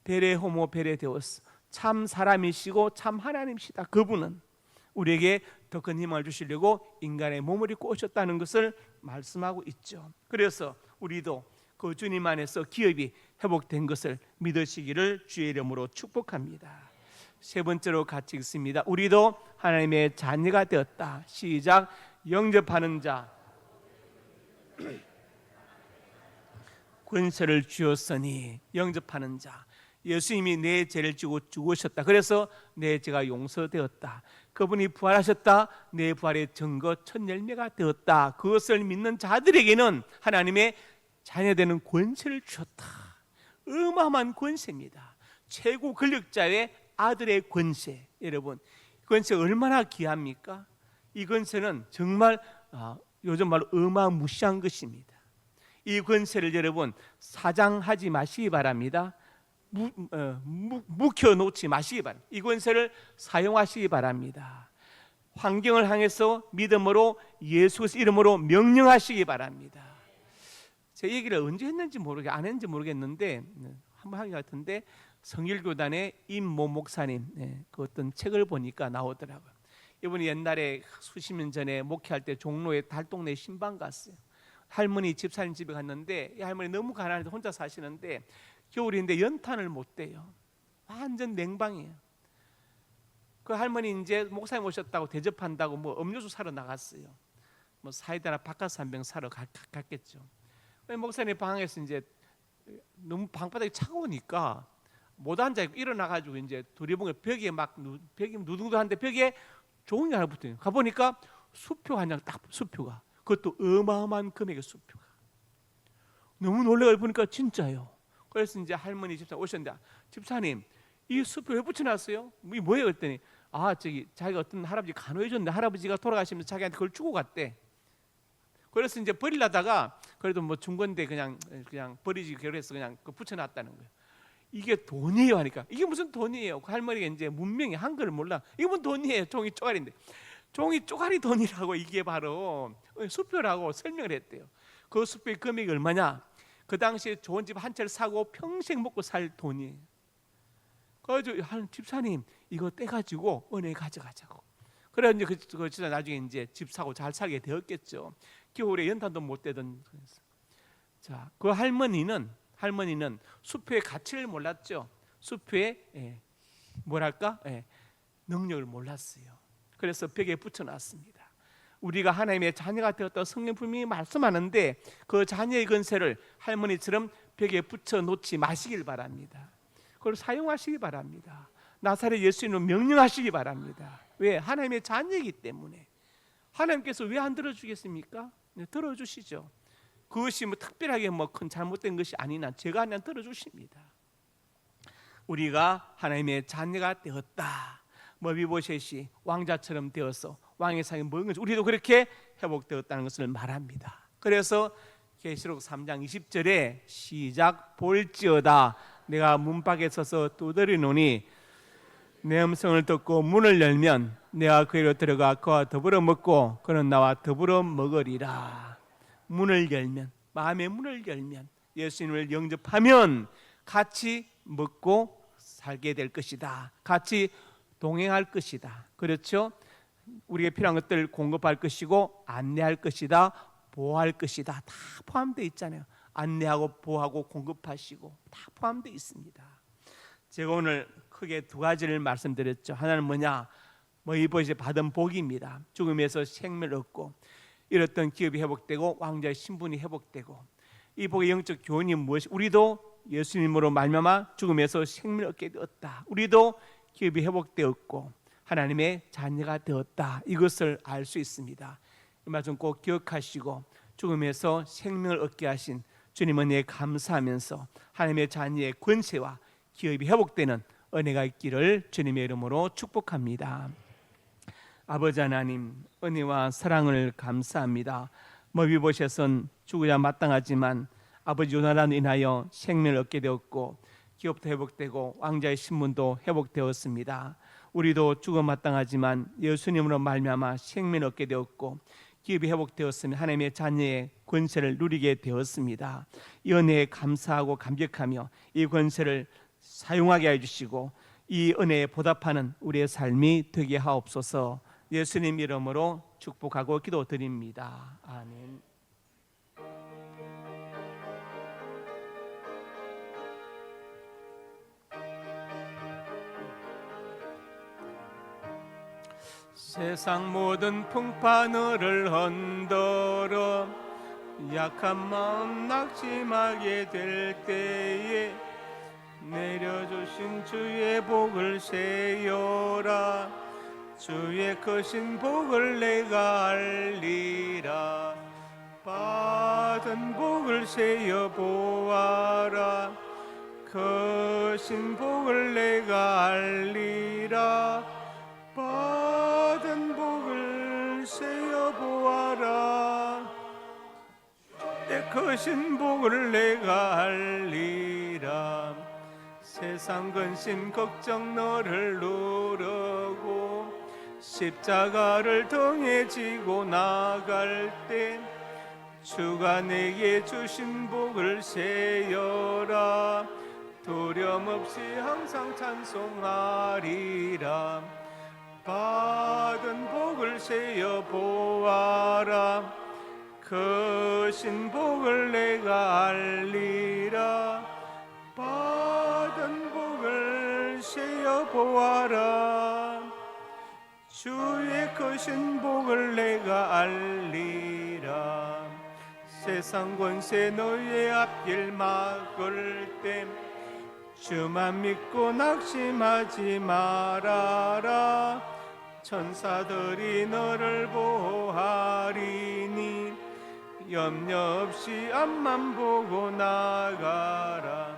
베레 호모 베레 데오스, 참 사람이시고 참 하나님이시다. 그분은 우리에게 더 큰 희망을 주시려고 인간의 몸을 입고 오셨다는 것을 말씀하고 있죠. 그래서 우리도 그 주님 안에서 기업이 회복된 것을 믿으시기를 주의 이름으로 축복합니다. 세 번째로 같이 읽습니다. 우리도 하나님의 자녀가 되었다. 시작. 영접하는 자 권세를 주었으니. 영접하는 자, 예수님이 내 죄를 지고 죽으셨다. 그래서 내 죄가 용서되었다. 그분이 부활하셨다. 내 부활의 증거 첫 열매가 되었다. 그것을 믿는 자들에게는 하나님의 자녀되는 권세를 주셨다. 어마어마한 권세입니다. 최고 권력자의 아들의 권세. 여러분, 권세 얼마나 귀합니까? 이 권세는 정말 요즘 말로 어마무시한 것입니다. 이 권세를 여러분 사장하지 마시기 바랍니다. 묵혀놓지 마시기 바랍니다. 이 권세를 사용하시기 바랍니다. 환경을 향해서 믿음으로 예수 이름으로 명령하시기 바랍니다. 제 얘기를 언제 했는지 안 했는지 모르겠는데 한번 한 것 같은데 성일교단의 임모 목사님 그 어떤 책을 보니까 나오더라고요. 이분이 옛날에 수십 년 전에 목회할 때 종로에 달동네 신방 갔어요. 할머니 집사님 집에 갔는데 이 할머니 너무 가난해서 혼자 사시는데 겨울인데 연탄을 못 대요. 완전 냉방이에요. 그 할머니 이제 목사님 오셨다고 대접한다고 뭐 음료수 사러 나갔어요. 뭐 사이다나 바카스 한 병 사러 갔겠죠. 목사님 방에서 이제 너무 방바닥이 차가우니까 못 앉아 있고 일어나가지고 이제 두리봉에 벽이 누둥두한데 벽에 종이 하나 붙어요. 가보니까 수표 한 장 딱 수표가, 그것도 어마어마한 금액의 수표가. 너무 놀래가 보니까 진짜요. 그래서 이제 할머니 집사님 오셨는데, 집사님 이 수표 왜 붙여놨어요? 이게 뭐예요? 그랬더니 자기가 어떤 할아버지 간호해줬는데 할아버지가 돌아가시면서 자기한테 그걸 주고 갔대. 그래서 이제 버리려다가 그래도 뭐 중건데 그냥 버리지 그래서 그냥 붙여놨다는 거예요. 이게 돈이에요 하니까 이게 무슨 돈이에요? 그 할머니가 이제 문명이 한글을 몰라. 이게 무슨 돈이에요? 종이 쪼가리인데. 종이 쪼가리 돈이라고 이게 바로 수표라고 설명을 했대요. 그 수표의 금액이 얼마냐? 그 당시에 좋은 집 한 채를 사고 평생 먹고 살 돈이에요. 집사님 이거 떼가지고 은혜 가져가자고. 그래 이제 그 집사 나중에 이제 집 사고 잘 살게 되었겠죠. 겨울에 연탄도 못 떼던. 자, 그 할머니는 숲의 가치를 몰랐죠. 숲의 능력을 몰랐어요. 그래서 벽에 붙여놨습니다. 우리가 하나님의 자녀가 되었다고 성경 분명히 말씀하는데 그 자녀의 건세를 할머니처럼 벽에 붙여놓지 마시길 바랍니다. 그걸 사용하시기 바랍니다. 나사렛 예수님을 명령하시기 바랍니다. 왜? 하나님의 자녀이기 때문에. 하나님께서 왜 안 들어주겠습니까? 네, 들어주시죠. 그것이 특별하게 큰 잘못된 것이 아니나 제가 그냥 들어주십니다. 우리가 하나님의 자녀가 되었다. 머비보셋이 왕자처럼 되어서 왕의 상에 먹은 것이 우리도 그렇게 회복되었다는 것을 말합니다. 그래서 계시록 3장 20절에 시작 볼지어다 내가 문밖에 서서 두드리노니 내 음성을 듣고 문을 열면 내가 그에로 들어가 그와 더불어 먹고 그는 나와 더불어 먹으리라. 문을 열면, 마음의 문을 열면, 예수님을 영접하면 같이 먹고 살게 될 것이다. 같이 동행할 것이다. 그렇죠? 우리에게 필요한 것들을 공급할 것이고 안내할 것이다. 보호할 것이다. 다 포함되어 있잖아요. 안내하고 보호하고 공급하시고 다 포함되어 있습니다. 제가 오늘 크게 두 가지를 말씀드렸죠. 하나는 뭐냐? 이것이 받은 복입니다. 죽음에서 생명을 얻고 잃었던 기업이 회복되고 왕자의 신분이 회복되고 이 복의 영적 교훈이 무엇이? 우리도 예수님으로 말미암아 죽음에서 생명을 얻게 되었다. 우리도 기업이 회복되었고 하나님의 자녀가 되었다. 이것을 알 수 있습니다. 이 말씀 꼭 기억하시고 죽음에서 생명을 얻게 하신 주님 은혜에 감사하면서 하나님의 자녀의 권세와 기업이 회복되는 은혜가 있기를 주님의 이름으로 축복합니다. 아버지 하나님, 은혜와 사랑을 감사합니다. 머비보셋은 죽어야 마땅하지만 아버지 요나단으로 인하여 생명을 얻게 되었고 기업도 회복되고 왕자의 신분도 회복되었습니다. 우리도 죽어 마땅하지만 예수님으로 말미암아 생명을 얻게 되었고 기업이 회복되었으면 하나님의 자녀의 권세를 누리게 되었습니다. 이 은혜에 감사하고 감격하며 이 권세를 사용하게 해주시고 이 은혜에 보답하는 우리의 삶이 되게 하옵소서. 예수님 이름으로 축복하고 기도드립니다. 아멘. 세상 모든 풍파너를 흔들어 약한 마음 낙심하게 될 때에 내려주신 주의 복을 세요라. 주의 크신 복을 내가 알리라. 받은 복을 세어 보아라. 크신 복을 내가 알리라. 받은 복을 세어 보아라. 내 크신 복을 내가 알리라. 세상 근심 걱정 너를 누르고 십자가를 등에 지고 나갈 때 주가 내게 주신 복을 세어라. 두려움 없이 항상 찬송하리라. 받은 복을 세어 보아라. 크신 복을 내가 알리라. 받은 복을 세어 보아라. 주의 크신 복을 내가 알리라. 세상 권세 너의 앞길 막을 때 주만 믿고 낙심하지 말아라. 천사들이 너를 보호하리니 염려 없이 앞만 보고 나가라.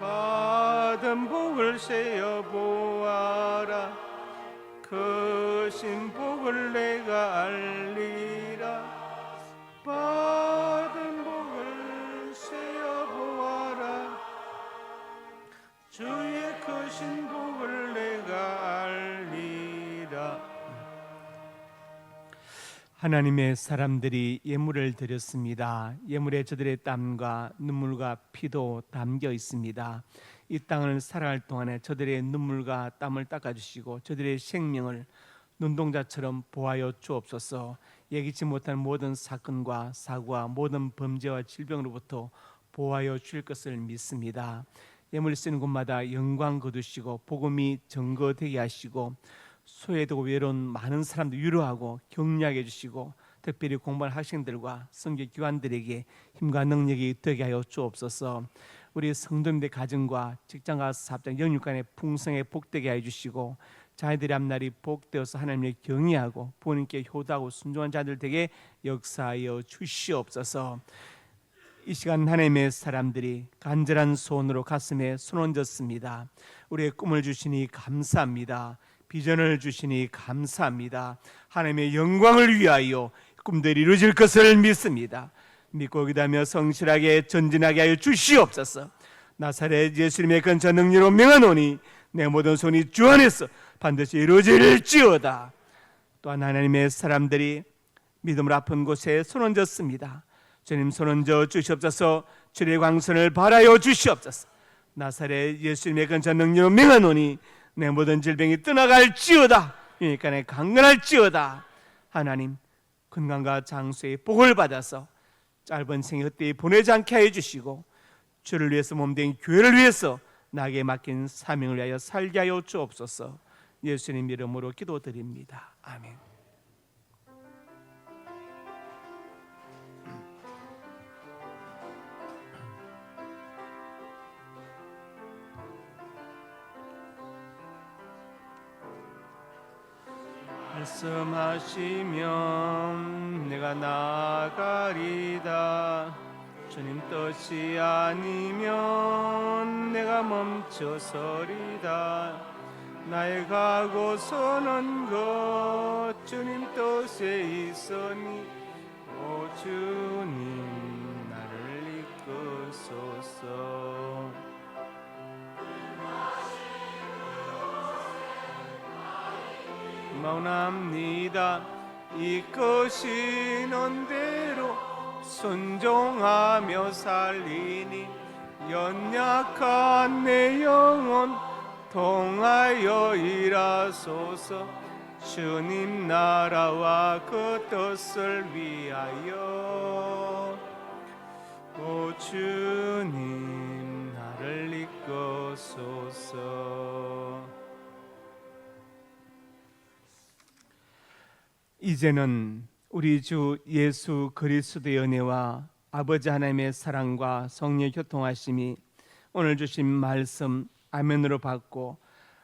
받은 복을 세어 보아라. 크신 복을 내가 알리라. 받은 복을 세어 보아라. 주의 크신 복을 내가 알리라. 하나님의 사람들이 예물을 드렸습니다. 예물에 저들의 땀과 눈물과 피도 담겨 있습니다. 이 땅을 살아갈 동안에 저들의 눈물과 땀을 닦아주시고 저들의 생명을 눈동자처럼 보하여 주옵소서. 예기치 못한 모든 사건과 사고와 모든 범죄와 질병으로부터 보호하여 주실 것을 믿습니다. 예물 쓰는 곳마다 영광 거두시고 복음이 증거되게 하시고 소외되고 외로운 많은 사람들 위로하고 격려하게 해주시고 특별히 공부할 학생들과 선교 기관들에게 힘과 능력이 되게 하여 주옵소서. 우리 성도님들 가정과 직장과 사업장 영육간에 풍성에 복되게 해주시고 자녀들의 앞날이 복되어서 하나님을 경외하고 부모님께 효도하고 순종한 자들 되게 역사하여 주시옵소서. 이 시간 하나님의 사람들이 간절한 소원으로 가슴에 손 얹었습니다. 우리의 꿈을 주시니 감사합니다. 비전을 주시니 감사합니다. 하나님의 영광을 위하여 꿈들이 이루어질 것을 믿습니다. 믿고 기도하며 성실하게 전진하게 하여 주시옵소서. 나사렛 예수님의 근처 능력으로 명하노니 내 모든 손이 주 안에서 반드시 이루어질지어다. 또한 하나님의 사람들이 믿음으로 아픈 곳에 손 얹었습니다. 주님 손 얹어 주시옵소서. 주의 광선을 발하여 주시옵소서. 나사렛 예수님의 근처 능력으로 명하노니 내 모든 질병이 떠나갈지어다. 유익간에 강건할지어다. 하나님 건강과 장수의 복을 받아서 짧은 생에 헛되이 보내지 않게 해주시고 주를 위해서 몸된 교회를 위해서 나에게 맡긴 사명을 위하여 살게 하여 주옵소서. 예수님 이름으로 기도드립니다. 아멘. 말씀하시면 내가 나아가리다. 주님 뜻이 아니면 내가 멈춰서리다. 나의 가고 서는 것 주님 뜻에 있으니 오 주님 나를 이끄소서. 마음합니다. 이끄시는 대로 순종하며 살리니 연약한 내 영혼 통하여 일하소서. 주님 나라와 그 뜻을 위하여 오 주님 나를 이끄소서. 이제는 우리 주 예수 그리스도의 은혜와 아버지 하나님의 사랑과 성령의 교통하심이 오늘 주신 말씀 아멘으로 받고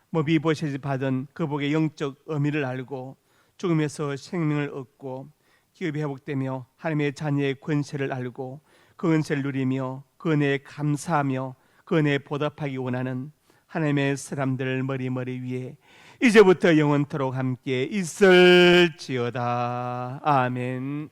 모비보셋이 받은 그 복의 영적 의미를 알고 죽음에서 생명을 얻고 기업이 회복되며 하나님의 자녀의 권세를 알고 그 은혜를 누리며 그 은혜에 감사하며 그 은혜에 보답하기 원하는 하나님의 사람들 머리 위에 이제부터 영원토록 함께 있을지어다. 아멘.